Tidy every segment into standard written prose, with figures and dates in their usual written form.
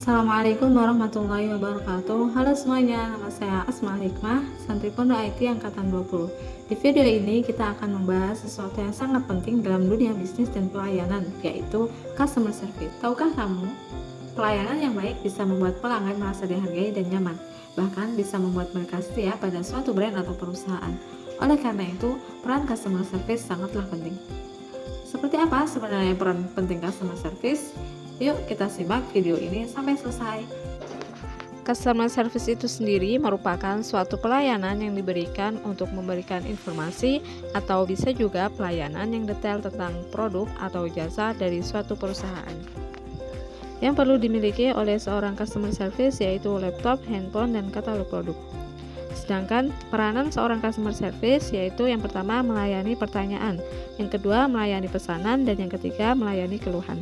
Assalamualaikum warahmatullahi wabarakatuh. Halo semuanya, nama saya Asma Hikmah, Santri Pondok IT Angkatan 20. Di video ini kita akan membahas sesuatu yang sangat penting dalam dunia bisnis dan pelayanan, yaitu customer service. Tahukah kamu, pelayanan yang baik bisa membuat pelanggan merasa dihargai dan nyaman, bahkan bisa membuat mereka setia pada suatu brand atau perusahaan. Oleh karena itu, peran customer service sangatlah penting. Seperti apa sebenarnya peran penting customer service? Yuk kita simak video ini sampai selesai. Customer service itu sendiri merupakan suatu pelayanan yang diberikan untuk memberikan informasi atau bisa juga pelayanan yang detail tentang produk atau jasa dari suatu perusahaan. Yang perlu dimiliki oleh seorang customer service yaitu laptop, handphone, dan katalog produk. Sedangkan peranan seorang customer service yaitu yang pertama melayani pertanyaan, yang kedua melayani pesanan, dan yang ketiga melayani keluhan.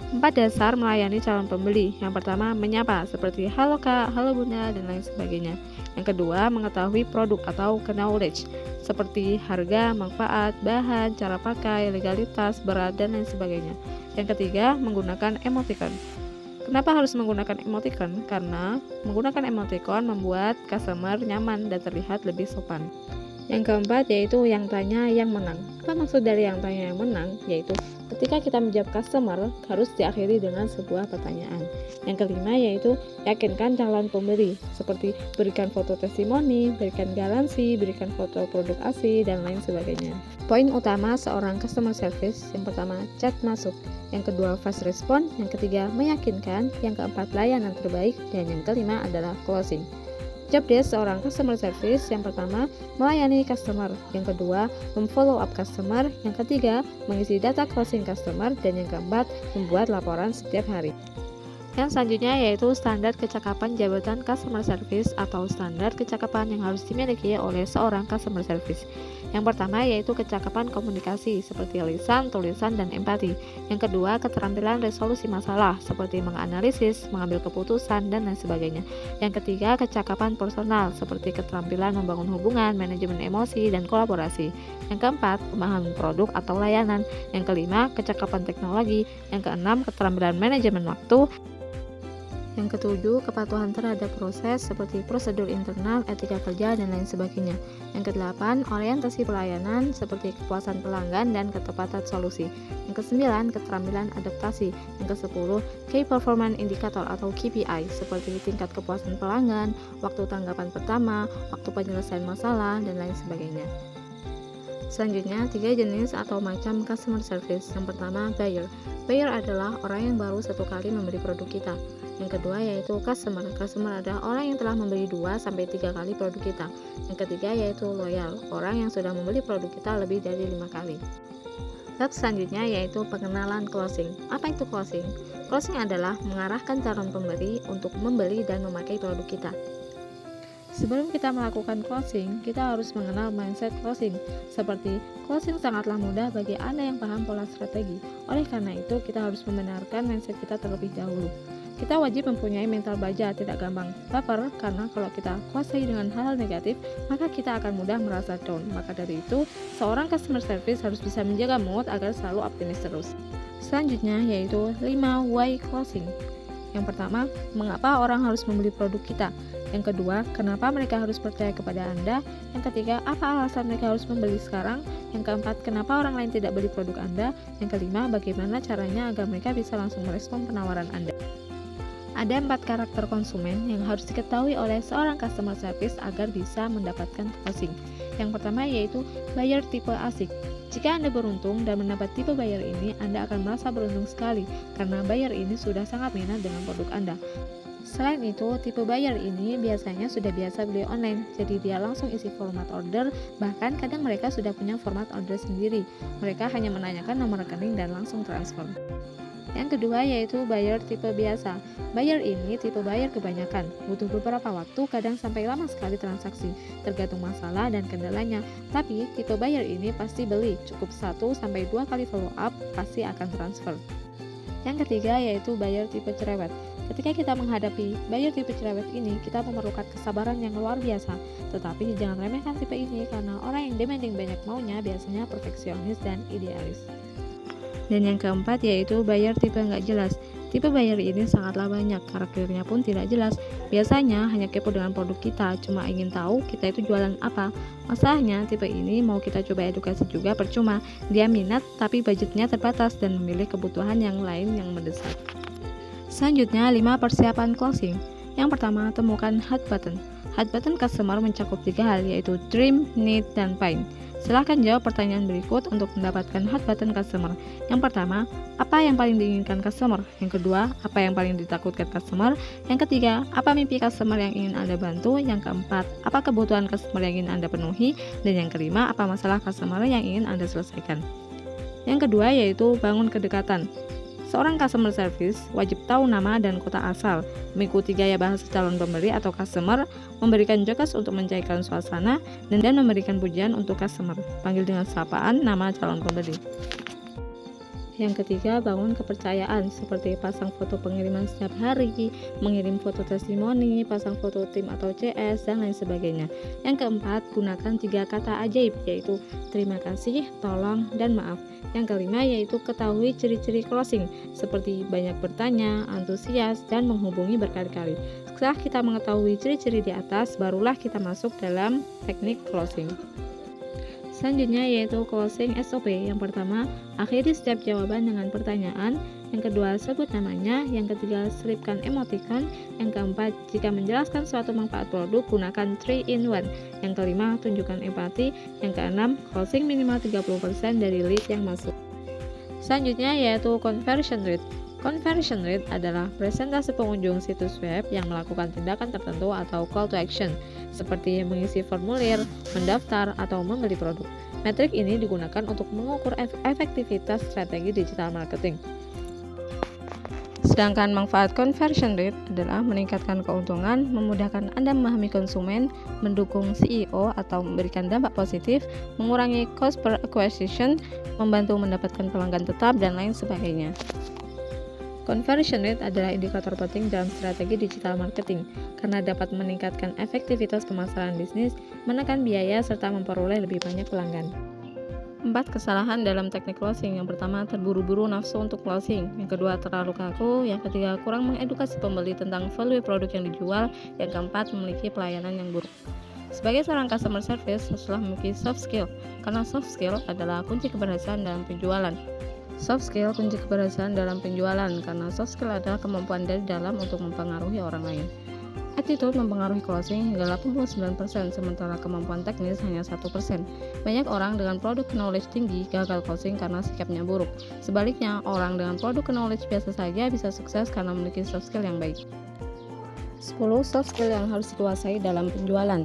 4 dasar melayani calon pembeli. Yang pertama menyapa seperti halo kak, halo bunda, dan lain sebagainya. Yang kedua mengetahui produk atau knowledge seperti harga, manfaat, bahan, cara pakai, legalitas, berat, dan lain sebagainya. Yang ketiga menggunakan emoticon. Kenapa harus menggunakan emoticon? Karena menggunakan emoticon membuat customer nyaman dan terlihat lebih sopan. Yang keempat yaitu yang tanya yang menang. Apa maksud dari yang tanya yang menang? Yaitu ketika kita menjawab customer harus diakhiri dengan sebuah pertanyaan. Yang kelima yaitu yakinkan calon pembeli, seperti berikan foto testimoni, berikan garansi, berikan foto produk asli, dan lain sebagainya. Poin utama seorang customer service, yang pertama chat masuk, yang kedua fast respon, yang ketiga meyakinkan, yang keempat layanan terbaik, dan yang kelima adalah closing. Job desk seorang customer service, yang pertama melayani customer, yang kedua memfollow up customer, yang ketiga mengisi data closing customer, dan yang keempat membuat laporan setiap hari. Yang selanjutnya yaitu standar kecakapan jabatan customer service atau standar kecakapan yang harus dimiliki oleh seorang customer service. Yang pertama yaitu kecakapan komunikasi seperti lisan, tulisan, dan empati. Yang kedua keterampilan resolusi masalah seperti menganalisis, mengambil keputusan, dan lain sebagainya. Yang ketiga kecakapan personal seperti keterampilan membangun hubungan, manajemen emosi, dan kolaborasi. Yang keempat pemahaman produk atau layanan. Yang kelima kecakapan teknologi. Yang keenam keterampilan manajemen waktu. Yang ketujuh, kepatuhan terhadap proses seperti prosedur internal, etika kerja, dan lain sebagainya. Yang kedelapan, orientasi pelayanan seperti kepuasan pelanggan dan ketepatan solusi. Yang kesembilan, keterampilan adaptasi. Yang kesepuluh, Key Performance Indicator atau KPI seperti tingkat kepuasan pelanggan, waktu tanggapan pertama, waktu penyelesaian masalah, dan lain sebagainya. Selanjutnya, 3 jenis atau macam customer service. Yang pertama, buyer. Buyer adalah orang yang baru satu kali membeli produk kita. Yang kedua yaitu customer. Customer adalah orang yang telah membeli 2-3 kali produk kita. Yang ketiga yaitu loyal, orang yang sudah membeli produk kita lebih dari 5 kali. Tahap selanjutnya yaitu pengenalan closing. Apa itu closing? Closing adalah mengarahkan calon pembeli untuk membeli dan memakai produk kita. Sebelum kita melakukan closing, kita harus mengenal mindset closing. Seperti closing sangatlah mudah bagi Anda yang paham pola strategi. Oleh karena itu, kita harus membenarkan mindset kita terlebih dahulu. Kita wajib mempunyai mental baja, tidak gampang baper, karena kalau kita kuasai dengan hal negatif, maka kita akan mudah merasa down. Maka dari itu, seorang customer service harus bisa menjaga mood agar selalu optimis terus. Selanjutnya yaitu 5 why closing. Yang pertama, mengapa orang harus membeli produk kita? Yang kedua, kenapa mereka harus percaya kepada Anda? Yang ketiga, apa alasan mereka harus membeli sekarang? Yang keempat, kenapa orang lain tidak beli produk Anda? Yang kelima, bagaimana caranya agar mereka bisa langsung merespon penawaran Anda? Ada 4 karakter konsumen yang harus diketahui oleh seorang customer service agar bisa mendapatkan closing. Yang pertama yaitu buyer tipe asik. Jika Anda beruntung dan mendapat tipe buyer ini, Anda akan merasa beruntung sekali karena buyer ini sudah sangat minat dengan produk Anda. Selain itu, tipe buyer ini biasanya sudah biasa beli online, jadi dia langsung isi format order, bahkan kadang mereka sudah punya format order sendiri. Mereka hanya menanyakan nomor rekening dan langsung transfer. Yang kedua yaitu buyer tipe biasa. Buyer ini tipe buyer kebanyakan, butuh beberapa waktu, kadang sampai lama sekali transaksi, tergantung masalah dan kendalanya. Tapi tipe buyer ini pasti beli, cukup 1-2 kali follow up, pasti akan transfer. Yang ketiga yaitu buyer tipe cerewet. Ketika kita menghadapi buyer tipe cerewet ini, kita memerlukan kesabaran yang luar biasa. Tetapi jangan remehkan tipe ini karena orang yang demanding banyak maunya biasanya perfeksionis dan idealis. Dan yang keempat yaitu buyer tipe nggak jelas. Tipe buyer ini sangatlah banyak, karakternya pun tidak jelas. Biasanya hanya kepo dengan produk kita, cuma ingin tahu kita itu jualan apa. Masalahnya tipe ini mau kita coba edukasi juga percuma. Dia minat tapi budgetnya terbatas dan memilih kebutuhan yang lain yang mendesak. Selanjutnya 5 persiapan closing. Yang pertama, temukan hot button. Hot button customer mencakup 3 hal, yaitu dream, need, dan pain. Silahkan jawab pertanyaan berikut untuk mendapatkan hot button customer. Yang pertama, apa yang paling diinginkan customer? Yang kedua, apa yang paling ditakutkan customer? Yang ketiga, apa mimpi customer yang ingin Anda bantu? Yang keempat, apa kebutuhan customer yang ingin Anda penuhi? Dan yang kelima, apa masalah customer yang ingin Anda selesaikan? Yang kedua yaitu bangun kedekatan. Seorang customer service wajib tahu nama dan kota asal, mengikuti gaya bahasa calon pembeli atau customer, memberikan jokes untuk mencairkan suasana, dan memberikan pujian untuk customer. Panggil dengan sapaan nama calon pembeli. Yang ketiga, bangun kepercayaan seperti pasang foto pengiriman setiap hari, mengirim foto testimoni, pasang foto tim atau CS, dan lain sebagainya. Yang keempat, gunakan 3 kata ajaib yaitu terima kasih, tolong, dan maaf. Yang kelima yaitu ketahui ciri-ciri closing seperti banyak bertanya, antusias, dan menghubungi berkali-kali. Setelah kita mengetahui ciri-ciri di atas, barulah kita masuk dalam teknik closing. Selanjutnya yaitu closing SOP. Yang pertama, akhiri setiap jawaban dengan pertanyaan. Yang kedua, sebut namanya. Yang ketiga, selipkan emoticon. Yang keempat, jika menjelaskan suatu manfaat produk, gunakan 3-in-1. Yang kelima, tunjukkan empati. Yang keenam, closing minimal 30% dari lead yang masuk. Selanjutnya yaitu conversion rate. Conversion rate adalah presentase pengunjung situs web yang melakukan tindakan tertentu atau call to action, seperti mengisi formulir, mendaftar, atau membeli produk. Metrik ini digunakan untuk mengukur efektivitas strategi digital marketing. Sedangkan manfaat conversion rate adalah meningkatkan keuntungan, memudahkan Anda memahami konsumen, mendukung CEO atau memberikan dampak positif, mengurangi cost per acquisition, membantu mendapatkan pelanggan tetap, dan lain sebagainya. Conversion rate adalah indikator penting dalam strategi digital marketing karena dapat meningkatkan efektivitas pemasaran bisnis, menekan biaya, serta memperoleh lebih banyak pelanggan. 4 kesalahan dalam teknik closing. Yang pertama, terburu-buru nafsu untuk closing. Yang kedua, terlalu kaku. Yang ketiga, kurang mengedukasi pembeli tentang value produk yang dijual. Yang keempat, memiliki pelayanan yang buruk. Sebagai seorang customer service, haruslah memiliki soft skill, karena soft skill adalah kunci keberhasilan dalam penjualan. Soft skill kunci keberhasilan dalam penjualan karena soft skill adalah kemampuan dari dalam untuk mempengaruhi orang lain. Attitude mempengaruhi closing hingga 89%, sementara kemampuan teknis hanya 1%. Banyak orang dengan produk knowledge tinggi gagal closing karena sikapnya buruk. Sebaliknya, orang dengan produk knowledge biasa saja bisa sukses karena memiliki soft skill yang baik. 10 soft skill yang harus dikuasai dalam penjualan.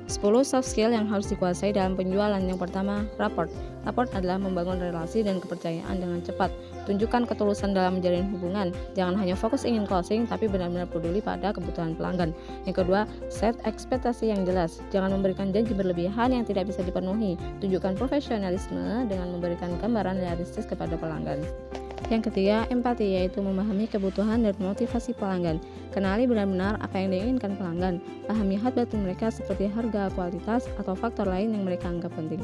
10 soft skill yang harus dikuasai dalam penjualan. Yang pertama, rapport. Rapport adalah membangun relasi dan kepercayaan dengan cepat. Tunjukkan ketulusan dalam menjalin hubungan. Jangan hanya fokus ingin closing, tapi benar-benar peduli pada kebutuhan pelanggan. Yang kedua, set ekspektasi yang jelas. Jangan memberikan janji berlebihan yang tidak bisa dipenuhi. Tunjukkan profesionalisme dengan memberikan gambaran realistis kepada pelanggan. Yang ketiga, empati, yaitu memahami kebutuhan dan motivasi pelanggan. Kenali benar-benar apa yang diinginkan pelanggan. Pahami hot button mereka seperti harga, kualitas, atau faktor lain yang mereka anggap penting.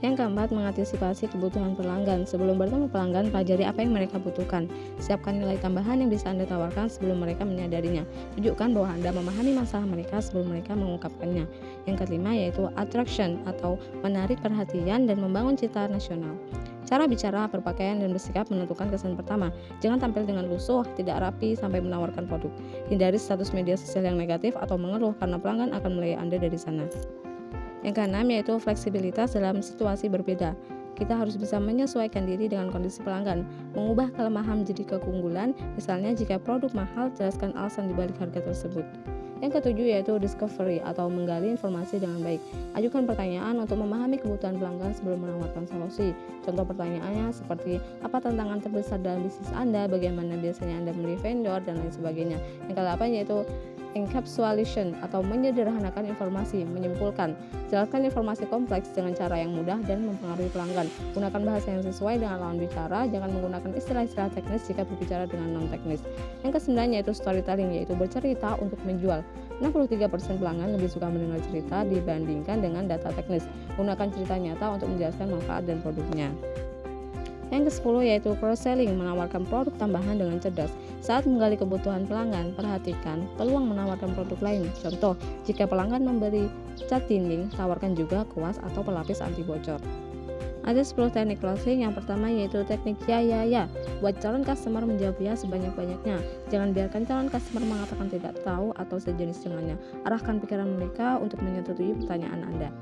Yang keempat, mengantisipasi kebutuhan pelanggan. Sebelum bertemu pelanggan, pelajari apa yang mereka butuhkan. Siapkan nilai tambahan yang bisa Anda tawarkan sebelum mereka menyadarinya. Tunjukkan bahwa Anda memahami masalah mereka sebelum mereka mengungkapkannya. Yang kelima yaitu attraction atau menarik perhatian dan membangun citra nasional. Cara bicara, berpakaian, dan bersikap menentukan kesan pertama. Jangan tampil dengan lusuh, tidak rapi, sampai menawarkan produk. Hindari status media sosial yang negatif atau mengeluh karena pelanggan akan melihat Anda dari sana. Yang keenam yaitu fleksibilitas dalam situasi berbeda. Kita harus bisa menyesuaikan diri dengan kondisi pelanggan, mengubah kelemahan menjadi keunggulan. Misalnya jika produk mahal, jelaskan alasan dibalik harga tersebut. Yang ketujuh yaitu discovery atau menggali informasi dengan baik. Ajukan pertanyaan untuk memahami kebutuhan pelanggan sebelum menawarkan solusi. Contoh pertanyaannya seperti apa tantangan terbesar dalam bisnis Anda, bagaimana biasanya Anda memilih vendor, dan lain sebagainya. Yang ke-8 yaitu encapsulation atau menyederhanakan informasi, menyimpulkan. Jelaskan informasi kompleks dengan cara yang mudah dan mempengaruhi pelanggan. Gunakan bahasa yang sesuai dengan lawan bicara, jangan menggunakan istilah-istilah teknis jika berbicara dengan non-teknis. Yang ke-9 yaitu storytelling, yaitu bercerita untuk menjual. 63% pelanggan lebih suka mendengar cerita dibandingkan dengan data teknis. Gunakan cerita nyata untuk menjelaskan manfaat dan produknya. Yang ke-10 yaitu cross-selling, menawarkan produk tambahan dengan cerdas. Saat menggali kebutuhan pelanggan, perhatikan peluang menawarkan produk lain. Contoh, jika pelanggan membeli cat dinding, tawarkan juga kuas atau pelapis anti bocor. Ada 10 teknik closing. Yang pertama yaitu teknik ya. Buat calon customer menjawab ya sebanyak-banyaknya. Jangan biarkan calon customer mengatakan tidak tahu atau sejenis dengannya. Arahkan pikiran mereka untuk menyetujui pertanyaan Anda.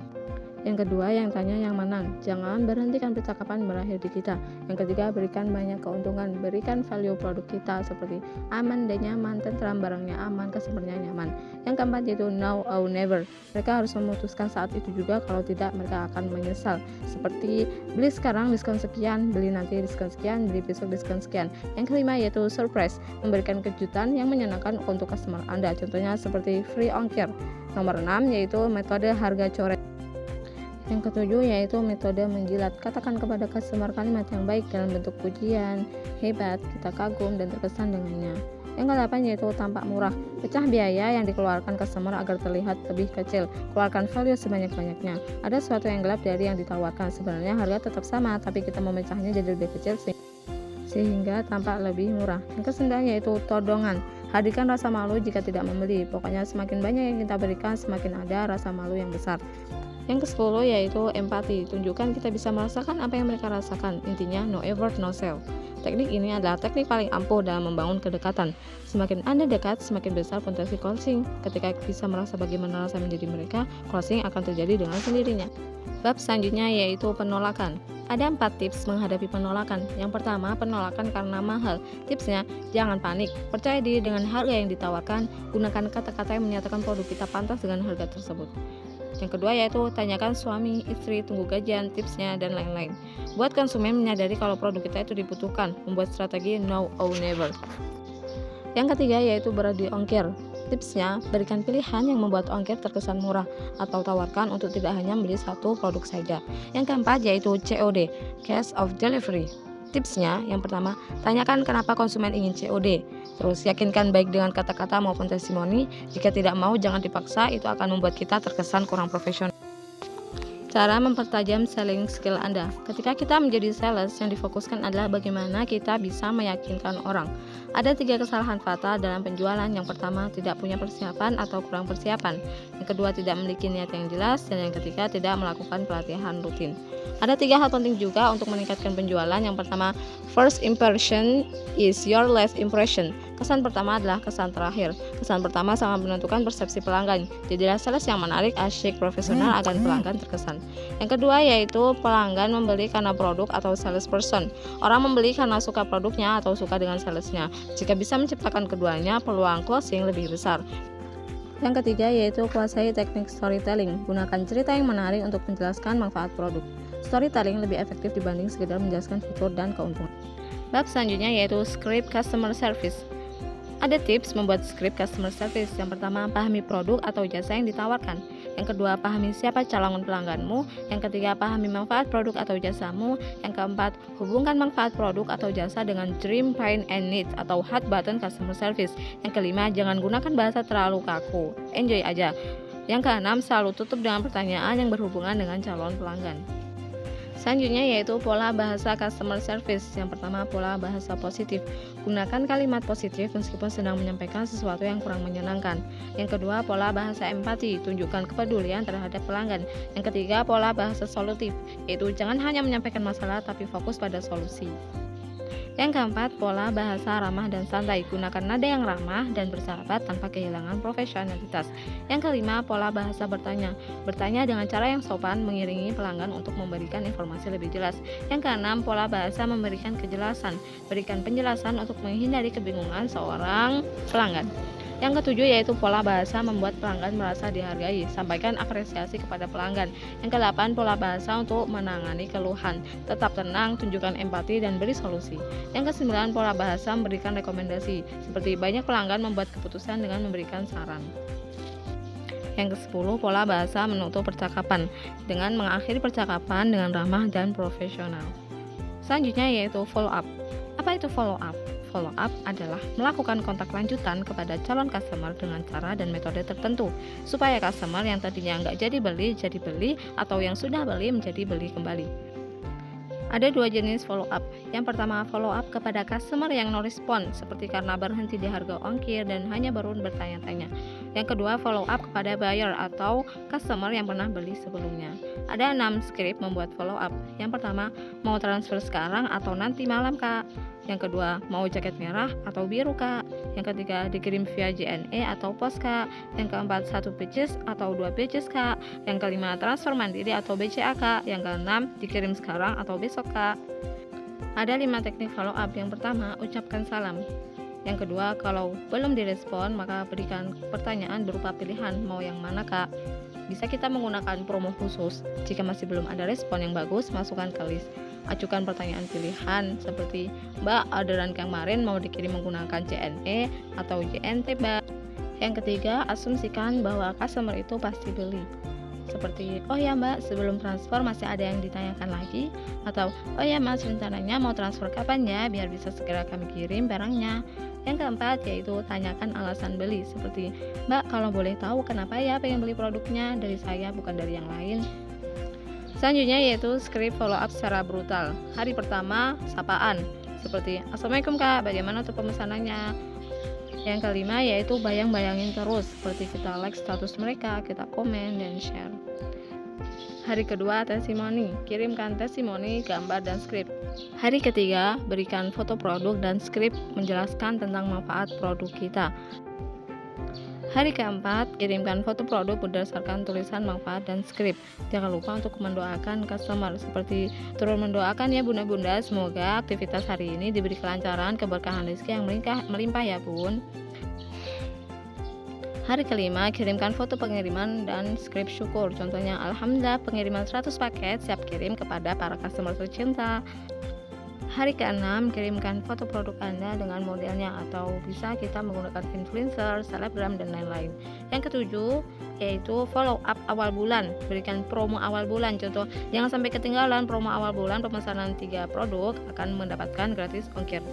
Yang kedua, yang tanya yang menang. Jangan berhentikan percakapan berakhir di kita. Yang ketiga, berikan banyak keuntungan. Berikan value produk kita seperti aman dan nyaman, tentram, barangnya aman, customernya nyaman. Yang keempat yaitu now or never. Mereka harus memutuskan saat itu juga, kalau tidak mereka akan menyesal. Seperti beli sekarang diskon sekian, beli nanti diskon sekian, beli besok diskon sekian. Yang kelima yaitu surprise. Memberikan kejutan yang menyenangkan untuk customer Anda. Contohnya seperti free ongkir. Nomor 6 yaitu metode harga coret. Yang ketujuh yaitu metode menjilat. Katakan kepada customer kalimat yang baik dalam bentuk pujian, hebat, kita kagum, dan terkesan dengannya. Yang ke-8 yaitu tampak murah. Pecah biaya yang dikeluarkan customer agar terlihat lebih kecil. Keluarkan value sebanyak-banyaknya. Ada sesuatu yang gelap dari yang ditawarkan. Sebenarnya harga tetap sama, tapi kita memecahnya jadi lebih kecil sehingga tampak lebih murah. Yang ke-9 yaitu todongan. Hadirkan rasa malu jika tidak membeli. Pokoknya semakin banyak yang kita berikan, semakin ada rasa malu yang besar. Yang ke-10 yaitu empati. Tunjukkan kita bisa merasakan apa yang mereka rasakan. Intinya no effort, no sell. Teknik ini adalah teknik paling ampuh dalam membangun kedekatan. Semakin Anda dekat, semakin besar potensi closing. Ketika bisa merasa bagaimana rasa menjadi mereka, closing akan terjadi dengan sendirinya. Bab selanjutnya yaitu penolakan. Ada 4 tips menghadapi penolakan. Yang pertama, penolakan karena mahal. Tipsnya, jangan panik. Percaya diri dengan harga yang ditawarkan. Gunakan kata-kata yang menyatakan produk kita pantas dengan harga tersebut. Yang kedua yaitu tanyakan suami, istri, tunggu gajian, tipsnya, dan lain-lain. Buat konsumen menyadari kalau produk kita itu dibutuhkan. Membuat strategi now or never. Yang ketiga yaitu beradu ongkir. Tipsnya, berikan pilihan yang membuat ongkir terkesan murah atau tawarkan untuk tidak hanya beli satu produk saja. Yang keempat yaitu COD, Cash of Delivery. Tipsnya, yang pertama, tanyakan kenapa konsumen ingin COD. Terus, yakinkan baik dengan kata-kata maupun testimoni. Jika tidak mau, jangan dipaksa, itu akan membuat kita terkesan kurang profesional. Cara mempertajam selling skill Anda. Ketika kita menjadi sales, yang difokuskan adalah bagaimana kita bisa meyakinkan orang. Ada 3 kesalahan fatal dalam penjualan. Yang pertama, tidak punya persiapan atau kurang persiapan. Yang kedua, tidak memiliki niat yang jelas. Dan yang ketiga, tidak melakukan pelatihan rutin. Ada 3 hal penting juga untuk meningkatkan penjualan. Yang pertama, first impression is your last impression. Kesan pertama adalah kesan terakhir. Kesan pertama sangat menentukan persepsi pelanggan. Jadilah sales yang menarik, asyik, profesional agar pelanggan terkesan. Yang kedua yaitu pelanggan membeli karena produk atau salesperson. Orang membeli karena suka produknya atau suka dengan salesnya. Jika bisa menciptakan keduanya, peluang closing lebih besar. Yang ketiga yaitu kuasai teknik storytelling. Gunakan cerita yang menarik untuk menjelaskan manfaat produk. Storytelling lebih efektif dibanding sekedar menjelaskan fitur dan keuntungan. Bab selanjutnya yaitu script customer service. Ada tips membuat script customer service. Yang pertama, pahami produk atau jasa yang ditawarkan. Yang kedua, pahami siapa calon pelangganmu. Yang ketiga, pahami manfaat produk atau jasamu. Yang keempat, hubungkan manfaat produk atau jasa dengan dream, pain, and need atau hot button customer service. Yang kelima, jangan gunakan bahasa terlalu kaku. Enjoy aja. Yang keenam, selalu tutup dengan pertanyaan yang berhubungan dengan calon pelanggan. Selanjutnya yaitu pola bahasa customer service. Yang pertama, pola bahasa positif. Gunakan kalimat positif meskipun sedang menyampaikan sesuatu yang kurang menyenangkan. Yang kedua, pola bahasa empati. Tunjukkan kepedulian terhadap pelanggan. Yang ketiga, pola bahasa solutif, yaitu jangan hanya menyampaikan masalah tapi fokus pada solusi. Yang keempat, pola bahasa ramah dan santai. Gunakan nada yang ramah dan bersahabat tanpa kehilangan profesionalitas. Yang kelima, pola bahasa bertanya. Bertanya dengan cara yang sopan mengiringi pelanggan untuk memberikan informasi lebih jelas. Yang keenam, pola bahasa memberikan kejelasan. Berikan penjelasan untuk menghindari kebingungan seorang pelanggan. Yang ketujuh yaitu pola bahasa membuat pelanggan merasa dihargai. Sampaikan apresiasi kepada pelanggan. Yang kedelapan, pola bahasa untuk menangani keluhan. Tetap tenang, tunjukkan empati dan beri solusi. Yang kesembilan, pola bahasa memberikan rekomendasi. Seperti banyak pelanggan membuat keputusan dengan memberikan saran. Yang ke-10, pola bahasa menutup percakapan dengan mengakhiri percakapan dengan ramah dan profesional. Selanjutnya yaitu follow up. Apa itu follow up? Follow up adalah melakukan kontak lanjutan kepada calon customer dengan cara dan metode tertentu supaya customer yang tadinya nggak jadi beli atau yang sudah beli menjadi beli kembali. Ada dua jenis follow up. Yang pertama, follow up kepada customer yang no respon, seperti karena berhenti di harga ongkir dan hanya baru bertanya-tanya. Yang kedua, follow up kepada buyer atau customer yang pernah beli sebelumnya. Ada 6 script membuat follow up. Yang pertama, mau transfer sekarang atau nanti malam, Kak. Yang kedua, mau jaket merah atau biru, Kak. Yang ketiga, dikirim via JNE atau pos, Kak. Yang keempat, 1 pages atau 2 pages, Kak. Yang kelima, transfer mandiri atau BCA, Kak. Yang keenam, dikirim sekarang atau besok, Kak. Ada 5 teknik follow up. Yang pertama, ucapkan salam. Yang kedua, kalau belum direspon, maka berikan pertanyaan berupa pilihan, mau yang mana, Kak. Bisa kita menggunakan promo khusus. Jika masih belum ada respon yang bagus, masukkan ke list. Ajukan pertanyaan pilihan seperti, Mbak, orderan kemarin mau dikirim menggunakan JNE atau JNT, Mbak. Yang ketiga, asumsikan bahwa customer itu pasti beli. Seperti, oh ya Mbak, sebelum transfer masih ada yang ditanyakan lagi. Atau, oh ya Mas, rencananya mau transfer kapan ya, biar bisa segera kami kirim barangnya. Yang keempat, yaitu tanyakan alasan beli. Seperti, Mbak, kalau boleh tahu kenapa ya pengen beli produknya, dari saya bukan dari yang lain. Selanjutnya yaitu script follow up secara brutal. Hari pertama, sapaan. Seperti, Assalamualaikum Kak, bagaimana untuk pemesanannya? Yang kelima yaitu bayang-bayangin terus, seperti kita like status mereka, kita komen dan share. Hari kedua, testimoni. Kirimkan testimoni, gambar, dan skrip. Hari ketiga, berikan foto produk dan skrip menjelaskan tentang manfaat produk kita. Hari keempat, kirimkan foto produk berdasarkan tulisan manfaat dan skrip. Jangan lupa untuk mendoakan customer, seperti turut mendoakan ya bunda-bunda, semoga aktivitas hari ini diberi kelancaran, keberkahan rezeki yang melimpah ya bun. Hari kelima, kirimkan foto pengiriman dan skrip syukur. Contohnya, Alhamdulillah pengiriman 100 paket siap kirim kepada para customer tercinta. Hari ke-6, kirimkan foto produk Anda dengan modelnya, atau bisa kita menggunakan influencer, selebgram, dan lain-lain. Yang ke-7, yaitu follow up awal bulan. Berikan promo awal bulan. Contoh, jangan sampai ketinggalan promo awal bulan, pemesanan 3 produk akan mendapatkan gratis ongkir.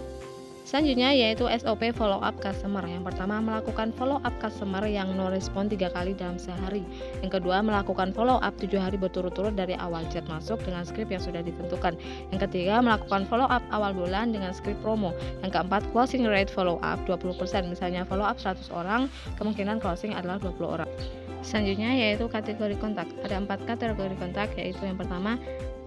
Selanjutnya yaitu SOP follow up customer. Yang pertama, melakukan follow up customer yang no respon 3 kali dalam sehari. Yang kedua, melakukan follow up 7 hari berturut-turut dari awal chat masuk dengan skrip yang sudah ditentukan. Yang ketiga, melakukan follow up awal bulan dengan skrip promo. Yang keempat, closing rate follow up 20%. Misalnya follow up 100 orang, kemungkinan closing adalah 20 orang. Selanjutnya yaitu kategori kontak. Ada 4 kategori kontak, yaitu yang pertama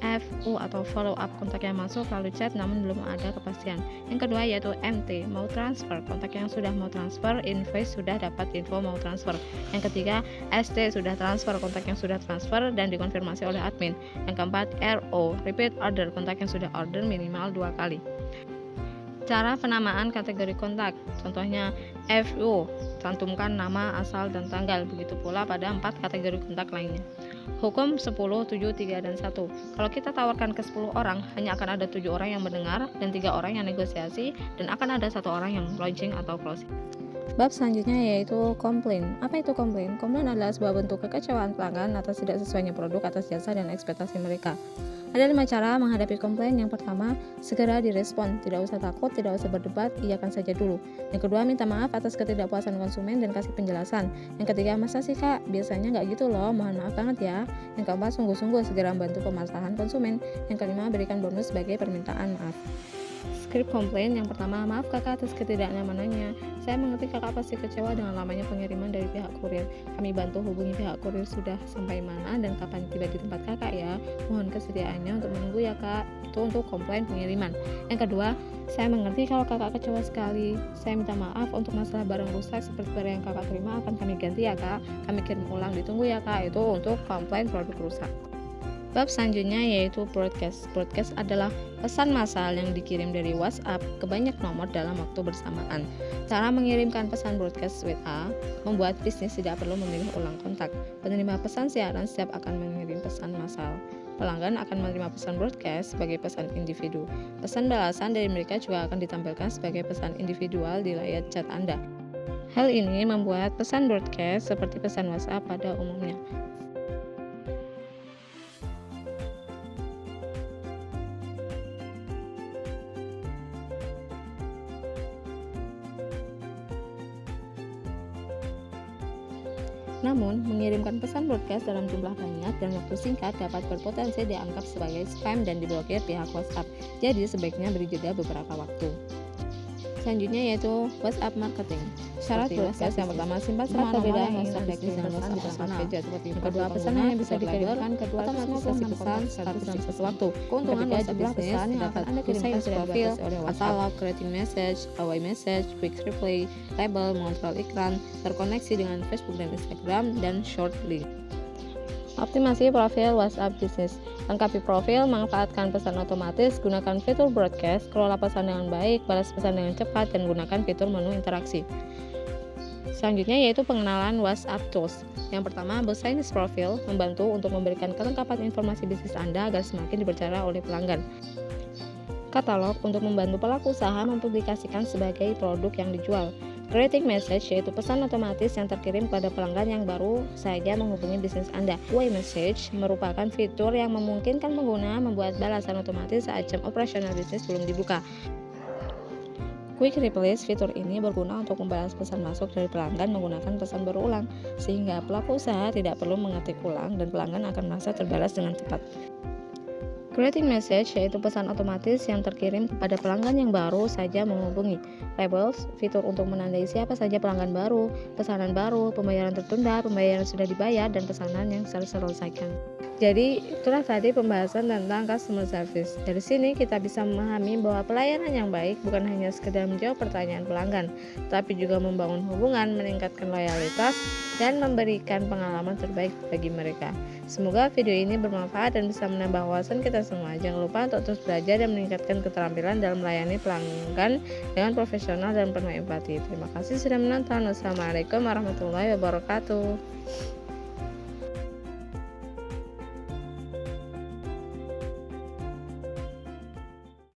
FU atau follow up, kontak yang masuk lalu chat namun belum ada kepastian. Yang kedua yaitu MT, mau transfer, kontak yang sudah mau transfer, invoice sudah dapat info mau transfer. Yang ketiga ST, sudah transfer, kontak yang sudah transfer dan dikonfirmasi oleh admin. Yang keempat RO, repeat order, kontak yang sudah order minimal 2 kali. Cara penamaan kategori kontak, contohnya FU, cantumkan nama, asal, dan tanggal. Begitu pula pada 4 kategori kontak lainnya. Hukum 10, 7, 3, dan 1. Kalau kita tawarkan ke 10 orang, hanya akan ada 7 orang yang mendengar dan 3 orang yang negosiasi, dan akan ada 1 orang yang launching atau closing. Bab selanjutnya yaitu komplain. Apa itu komplain? Komplain adalah sebuah bentuk kekecewaan pelanggan atas tidak sesuainya produk, atas jasa, dan ekspektasi mereka. Ada 5 cara menghadapi komplain. Yang pertama, segera direspon. Tidak usah takut, tidak usah berdebat, iyakan saja dulu. Yang kedua, minta maaf atas ketidakpuasan konsumen dan kasih penjelasan. Yang ketiga, masa sih kak? Biasanya nggak gitu loh, mohon maaf banget ya. Yang keempat, sungguh-sungguh segera membantu permasalahan konsumen. Yang kelima, berikan bonus sebagai permintaan maaf. Skrip komplain. Yang pertama, maaf kakak atas ketidaknyamanannya. Saya mengerti kakak pasti kecewa dengan lamanya pengiriman dari pihak kurir. Kami bantu hubungi pihak kurir sudah sampai mana dan kapan tiba di tempat kakak ya. Mohon kesediaannya untuk menunggu ya kak. Itu untuk komplain pengiriman. Yang kedua, saya mengerti kalau kakak kecewa sekali. Saya minta maaf untuk masalah barang rusak seperti barang yang kakak terima akan kami ganti ya kak. Kami kirim ulang, ditunggu ya kak. Itu untuk komplain produk rusak. Bab selanjutnya yaitu broadcast. Broadcast adalah pesan massal yang dikirim dari WhatsApp ke banyak nomor dalam waktu bersamaan. Cara mengirimkan pesan broadcast WA membuat bisnis tidak perlu memilih ulang kontak. Penerima pesan siaran setiap akan mengirim pesan massal. Pelanggan akan menerima pesan broadcast sebagai pesan individu. Pesan balasan dari mereka juga akan ditampilkan sebagai pesan individual di layar chat Anda. Hal ini membuat pesan broadcast seperti pesan WhatsApp pada umumnya. Namun, mengirimkan pesan broadcast dalam jumlah banyak dan waktu singkat dapat berpotensi dianggap sebagai spam dan diblokir pihak WhatsApp. Jadi, sebaiknya beri jeda beberapa waktu. Selanjutnya yaitu WhatsApp marketing. Syarat broadcast yang pertama, simpan semua nomor yang ingin Anda kirim pesan di personal. Yang kedua, pesan hanya bisa dikirimkan kedua otomatis pesan status dalam satu waktu. Keuntungan WhatsApp bisnis dapat Anda kirimkan profil, katalog, creating message, away message, quick reply, label, mengontrol iklan, terkoneksi dengan Facebook dan Instagram, dan short link. Optimasi profil WhatsApp Business. Lengkapi profil, manfaatkan pesan otomatis, gunakan fitur broadcast, kelola pesan dengan baik, balas pesan dengan cepat, dan gunakan fitur menu interaksi. Selanjutnya yaitu pengenalan WhatsApp Tools. Yang pertama, business profile membantu untuk memberikan kelengkapan informasi bisnis Anda agar semakin dipercaya oleh pelanggan. Katalog untuk membantu pelaku usaha mempublikasikan sebagai produk yang dijual. Creating message yaitu pesan otomatis yang terkirim kepada pelanggan yang baru saja menghubungi bisnis Anda. Away message merupakan fitur yang memungkinkan pengguna membuat balasan otomatis saat jam operasional bisnis belum dibuka. Quick replace fitur ini berguna untuk membalas pesan masuk dari pelanggan menggunakan pesan berulang, sehingga pelaku usaha tidak perlu mengetik ulang dan pelanggan akan merasa terbalas dengan cepat. Creating message yaitu pesan otomatis yang terkirim kepada pelanggan yang baru saja menghubungi. Labels, fitur untuk menandai siapa saja pelanggan baru, pesanan baru, pembayaran tertunda, pembayaran sudah dibayar, dan pesanan yang selesaikan. Jadi itulah tadi pembahasan tentang customer service. Dari sini kita bisa memahami bahwa pelayanan yang baik bukan hanya sekedar menjawab pertanyaan pelanggan, tapi juga membangun hubungan, meningkatkan loyalitas, dan memberikan pengalaman terbaik bagi mereka. Semoga video ini bermanfaat dan bisa menambah wawasan kita semua. Jangan lupa untuk terus belajar dan meningkatkan keterampilan dalam melayani pelanggan dengan profesional dan penuh empati. Terima kasih sudah menonton. Wassalamualaikum warahmatullahi wabarakatuh.